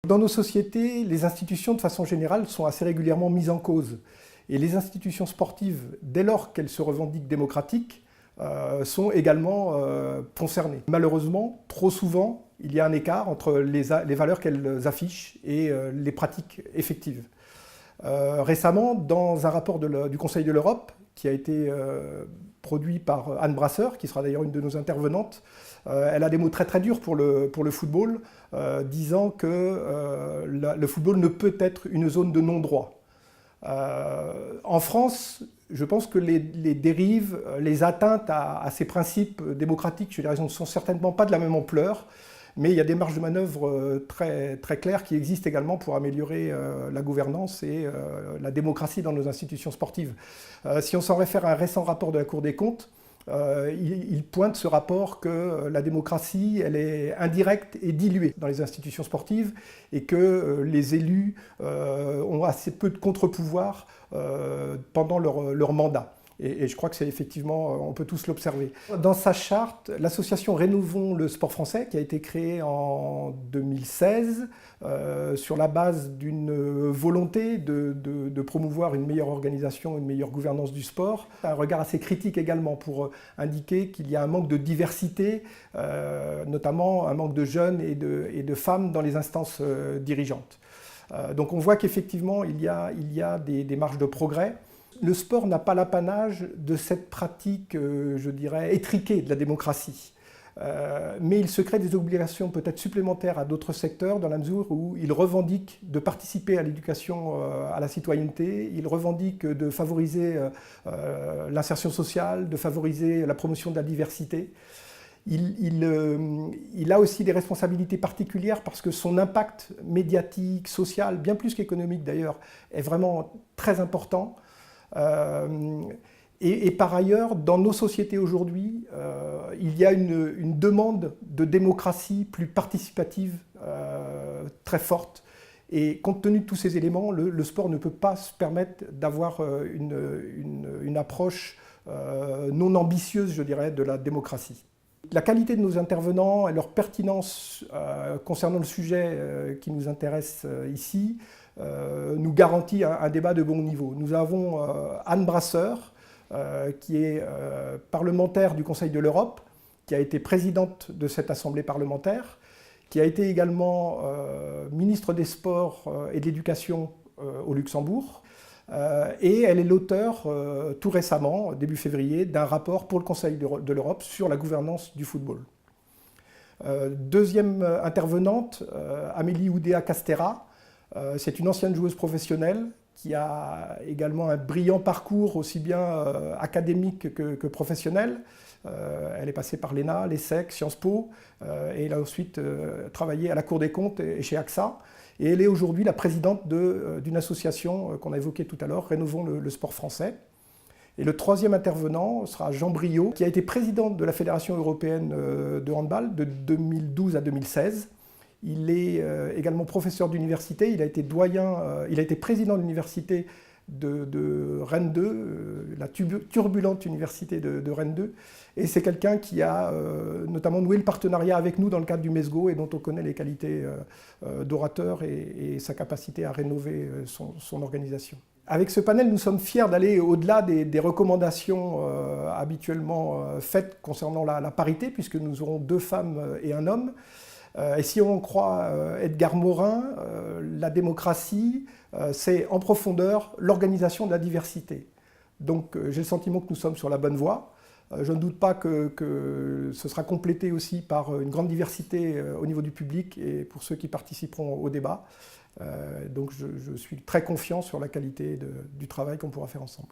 Dans nos sociétés, les institutions, de façon générale, sont assez régulièrement mises en cause. Et les institutions sportives, dès lors qu'elles se revendiquent démocratiques, sont également concernées. Malheureusement, trop souvent, il y a un écart entre les valeurs qu'elles affichent et les pratiques effectives. Récemment, dans un rapport du Conseil de l'Europe, qui a été produit par Anne Brasseur, qui sera d'ailleurs une de nos intervenantes, elle a des mots très très durs pour le football, disant que le football ne peut être une zone de non-droit. En France, je pense que les dérives, les atteintes à ces principes démocratiques, je dirais, ne sont certainement pas de la même ampleur, mais il y a des marges de manœuvre très, très claires qui existent également pour améliorer la gouvernance et la démocratie dans nos institutions sportives. Si on s'en réfère à un récent rapport de la Cour des comptes, il pointe ce rapport que la démocratie, elle est indirecte et diluée dans les institutions sportives et que les élus ont assez peu de contre-pouvoir pendant leur mandat. Et je crois que c'est effectivement, on peut tous l'observer. Dans sa charte, l'association Rénovons le sport français, qui a été créée en 2016, sur la base d'une volonté de promouvoir une meilleure organisation, une meilleure gouvernance du sport. Un regard assez critique également pour indiquer qu'il y a un manque de diversité, notamment un manque de jeunes et de femmes dans les instances dirigeantes. Donc on voit qu'effectivement, il y a des marges de progrès. Le sport n'a pas l'apanage de cette pratique, je dirais, étriquée de la démocratie. Mais il se crée des obligations peut-être supplémentaires à d'autres secteurs dans la mesure où il revendique de participer à l'éducation à la citoyenneté, il revendique de favoriser l'insertion sociale, de favoriser la promotion de la diversité. Il a aussi des responsabilités particulières parce que son impact médiatique, social, bien plus qu'économique d'ailleurs, est vraiment très important. Et par ailleurs, dans nos sociétés aujourd'hui, il y a une demande de démocratie plus participative très forte. Et compte tenu de tous ces éléments, le sport ne peut pas se permettre d'avoir une approche non ambitieuse, je dirais, de la démocratie. La qualité de nos intervenants et leur pertinence concernant le sujet qui nous intéresse ici nous garantit un débat de bon niveau. Nous avons Anne Brasseur, qui est parlementaire du Conseil de l'Europe, qui a été présidente de cette assemblée parlementaire, qui a été également ministre des Sports et de l'Éducation au Luxembourg. Et elle est l'auteur, tout récemment, début février, d'un rapport pour le Conseil de l'Europe sur la gouvernance du football. Deuxième intervenante, Amélie Oudéa-Castéra. C'est une ancienne joueuse professionnelle qui a également un brillant parcours aussi bien académique que professionnel. Elle est passée par l'ENA, l'ESSEC, Sciences Po, et elle a ensuite travaillé à la Cour des comptes et chez AXA. Et elle est aujourd'hui la présidente d'une association qu'on a évoquée tout à l'heure, Rénovons le sport français. Et le troisième intervenant sera Jean Briot, qui a été président de la Fédération européenne de handball de 2012 à 2016. Il est également professeur d'université, il a été il a été président de l'université de Rennes 2, la turbulente université de Rennes 2. Et c'est quelqu'un qui a notamment noué le partenariat avec nous dans le cadre du MESGO et dont on connaît les qualités d'orateur et sa capacité à rénover son organisation. Avec ce panel, nous sommes fiers d'aller au-delà des recommandations habituellement faites concernant la parité, puisque nous aurons 2 femmes et un homme. Et si on croit Edgar Morin, la démocratie, c'est en profondeur l'organisation de la diversité. Donc j'ai le sentiment que nous sommes sur la bonne voie. Je ne doute pas que ce sera complété aussi par une grande diversité au niveau du public et pour ceux qui participeront au débat. Donc je suis très confiant sur la qualité du travail qu'on pourra faire ensemble.